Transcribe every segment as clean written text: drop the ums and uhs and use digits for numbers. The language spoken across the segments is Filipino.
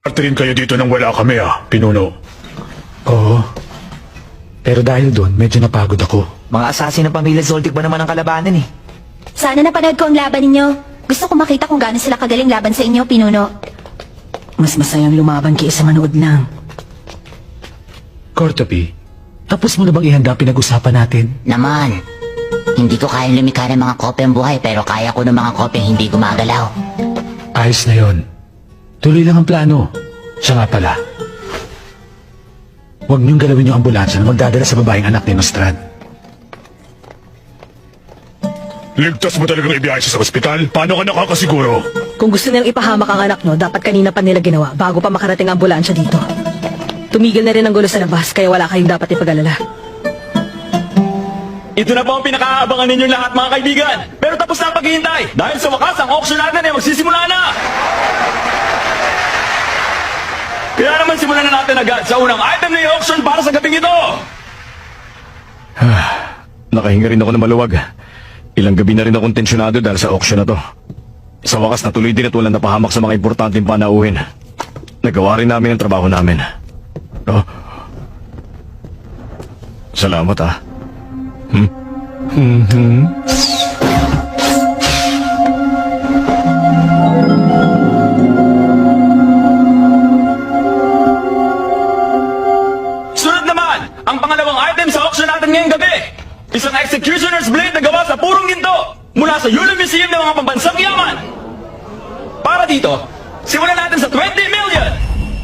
Arte rin kayo dito nang wala kami pinuno. Oo. Pero dahil doon, medyo napagod ako. Mga assassin ng pamilya Zoldyck ba naman ang kalabanan eh? Sana napanood ko ang laban ninyo. Gusto ko makita kung gaano sila kagaling laban sa inyo, Pinuno. Mas masayang lumaban kaysa manood lang. Cortopi, tapos mo na bang ihanda pinag-usapan natin? Naman, hindi ko kayang lumikha ng mga kopyang buhay pero kaya ko ng mga kopyang hindi gumagalaw. Ayos na yon. Tuloy lang ang plano. Siya nga pala. Huwag niyong galawin yung ambulansya na magdadala sa babaeng anak ni Nostrad. Ligtas mo talagang ibiyahe siya sa ospital? Paano ka nakakasiguro? Kung gusto nilang ipahamak ang anak nyo, dapat kanina pa nila ginawa bago pa makarating ang ambulansya dito. Tumigil na rin ang gulo sa labas, kaya wala kayong dapat ipag-alala. Ito na po ang pinakaabangan ninyo lahat mga kaibigan. Pero tapos na ang paghihintay. Dahil sa wakas, ang auction natin ay magsisimula na. Kaya naman simulan na natin agad sa unang item na i-auction para sa gabing ito. Nakahinga rin ako na maluwag. Ilang gabi na rin akong tensyonado dahil sa auction na to. Sa wakas natuloy din at walang napahamak sa mga importanteng panauhin. Nagawa rin namin ang trabaho namin. Oh. Salamat Sunod naman, ang pangalawang item sa auction natin ngayong gabi. Isang executioner's blade na gawa sa purong ginto mula sa Yulo Museum ng mga pambansang yaman. Para dito, simulan natin sa 20 million!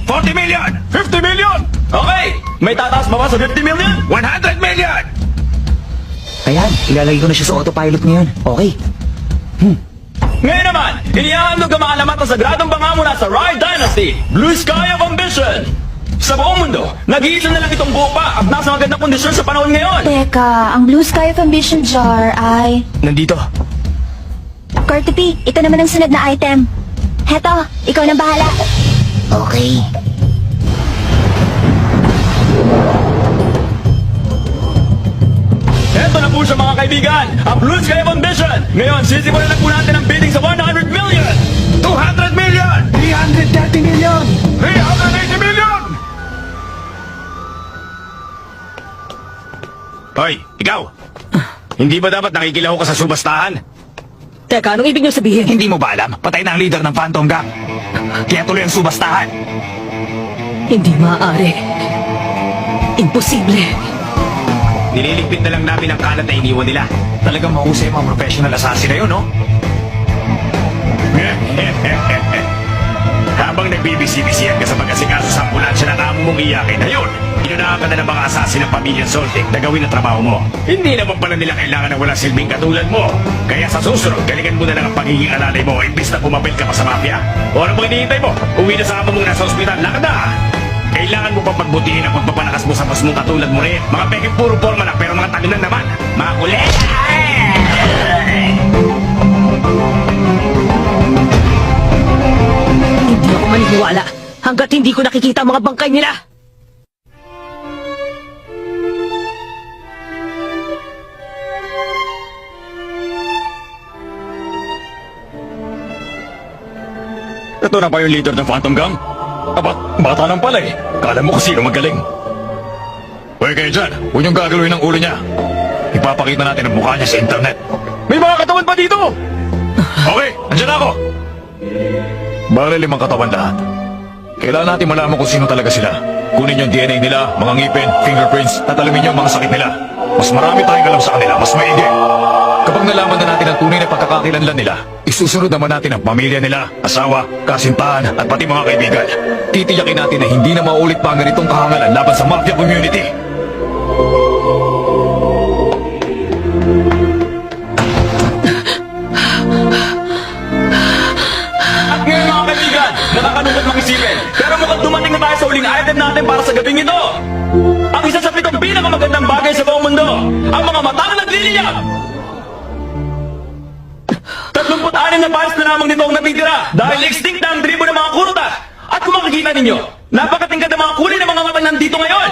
40 million! 50 million! Okay, may tataas ba sa 50 million? 100 million! Ayan, ilalagay ko na siya sa autopilot ngayon. Okay. Ngayon naman, inihahandog ang mga alamat na sagradong banga mula sa Rai Dynasty, Blue Sky of Ambition. Sa buong mundo, nag-iisa na lang itong buo pa at nasa magandang kondisyon sa panahon ngayon. Teka, ang Blue Sky of Ambition jar ay... Nandito. Cortopi, ito naman ang sunod na item. Heto, ikaw nang bahala. Okay. Eto na po siya mga kaibigan, ang Blue Sky of Ambition. Ngayon, sisimulan na po natin ang bidding sa 100 million! 200 million! 330 million! 380 million! Hoy, ikaw! Hindi ba dapat nakikilaho ka sa subastahan? Teka, anong ibig nyo sabihin? Hindi mo ba alam? Patay na ang leader ng Phantom Gang. Kaya tuloy ang subastahan. Hindi maaari. Imposible. Nililigpit na lang namin ang kalat na iniwan nila. Talagang mahusay ang mga professional assassin na yun, no? Habang nagbibisi-bisihan ka sa pag-asikaso sa ambulansya na amo mong iyakin, ayun, inunahan ka na ng mga asasin ng pamilyang Zoldyck na gawin ang trabaho mo. Hindi naman pala nila kailangan ng walang silbing katulad mo. Kaya sa susunod, galingan mo na lang ang pagiging alalay mo imbis na pumapil ka pa sa mafia. O ano bang hinihintay mo? Uwi na sa amo mong nasa ospital, lakad na! Kailangan mo pang pagbutihin ang pagpapalakas mo sa mas mong katulad mo rin. Mga peke puro forma lang pero mga taginan naman. Mga kulit! Hindi ako maniniwala hanggat hindi ko nakikita ang mga bangkay nila. Ito na ba yung leader ng Phantom Gang? Aba, bata lang pala eh. Kala mo kung sino magaling. Hoy kayo dyan, huwag niyong gagawin ang ulo niya. Ipapakita natin ang mukha niya sa internet. May mga katawan pa dito! Okay, andyan ako! Bale 5 katawan lahat. Kailangan natin malaman kung sino talaga sila. Kunin yung DNA nila, mga ngipin, fingerprints, at alamin niyo ang mga sakit nila. Mas marami tayong alam sa kanila, mas maigi. Kapag nalaman na natin ang tunay na pagkakakilanlan nila, isusunod naman natin ang pamilya nila, asawa, kasintahan, at pati mga kaibigan. Titiyakin natin na hindi na maulit pa ang ganitong kahangalan laban sa mafia community. At ngayon mga kaibigan, nakakalungkot mag-isipin. Pero mukhang dumating na tayo sa uling item natin para sa gabing ito. Ang isa sa 7 pinakamagandang bagay sa buong mundo, ang mga matang nagliliyab. 36 na pares na lamang nito ang natitira dahil extinct na ang tribo ng mga kuruta. At kung makikita ninyo, napakatingkad ng mga kulay ng mga matang nandito ngayon.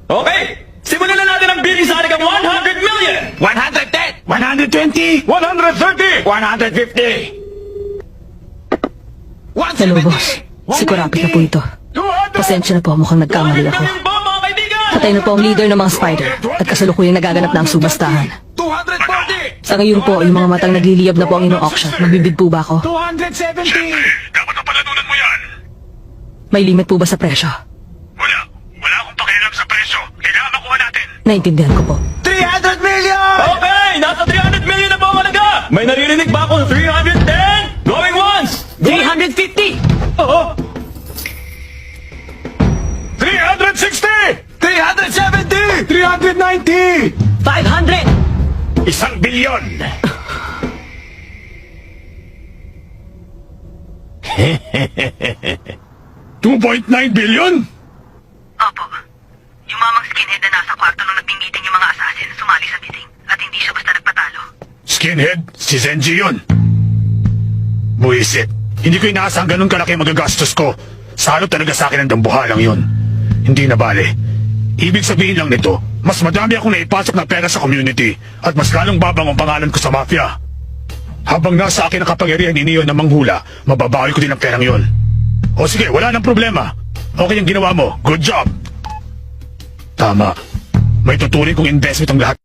Okay, simulan na natin ang bidding sa halagang 100 million! 110! 120! 130! 150! Hello, boss. Si Kurapit na po ito. Pasensya na po, mukhang nagkamali ako. million po, mga kaibigan! Patay na po ang leader ng mga spider at kasalukuyang nagaganap na ang subastahan. 240! Sa ngayon po, yung mga matang nagliliyab na po ang inyong auction. Magbibid po ba ako? 270! Dapat ang palanunan mo yan. May limit po ba sa presyo? Wala akong pakialam sa presyo. Kailangan makuha natin. Naintindihan ko po. 300 million! Okay, nasa 300 million na po ang halaga! May naririnig ba akong 310? Going once! 350! Oo! 360! 370! 390! 500! 1 bilyon! $2.9 billion? Opo. Yung mamang skinhead na nasa kwarto nung nagpingiting yung mga assassin sumali sa bidding at hindi siya basta nagpatalo. Skinhead? Si Zenji yun. Buisit. Hindi ko inaasang ganun kalaki magagastos ko. Salot talaga sa akin ang dambuhalang yun. Hindi na bale. Ibig sabihin lang nito, mas madami akong naipasok na pera sa community at mas lalong babang ang pangalan ko sa mafia. Habang nasa akin ang kapangyarihan ni Neo na manghula, mababawi ko din ang perang yon. O sige, wala nang problema. Okay yung ginawa mo. Good job. Tama. May tuturing kong investment ang lahat.